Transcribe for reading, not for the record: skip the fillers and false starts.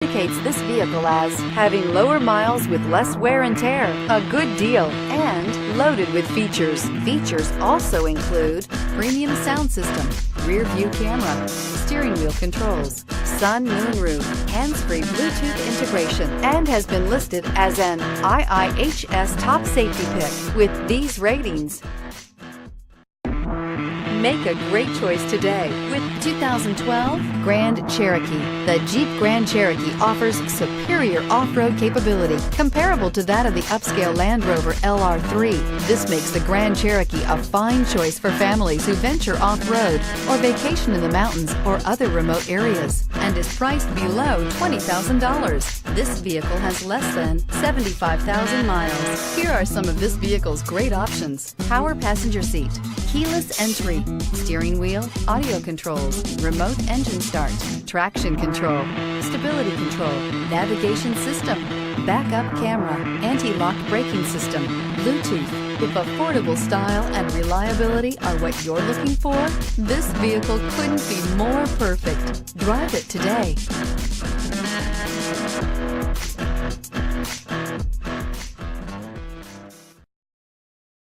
indicates this vehicle as having lower miles with less wear and tear, a good deal, and loaded with features. Features also include premium sound system, rear view camera, steering wheel controls, sun moonroof, hands-free Bluetooth integration, and has been listed as an IIHS top safety pick with these ratings. Make a great choice today with 2012 Grand Cherokee. The Jeep Grand Cherokee offers superior off-road capability comparable to that of the upscale Land Rover LR3. This makes the Grand Cherokee a fine choice for families who venture off-road or vacation in the mountains or other remote areas, and is priced below $20,000. This vehicle has less than 75,000 miles. Here are some of this vehicle's great options: power passenger seat, keyless entry, steering wheel audio controls, remote engine start, traction control, stability control, navigation system, backup camera, anti-lock braking system, Bluetooth. If affordable style and reliability are what you're looking for, this vehicle couldn't be more perfect. Drive it today.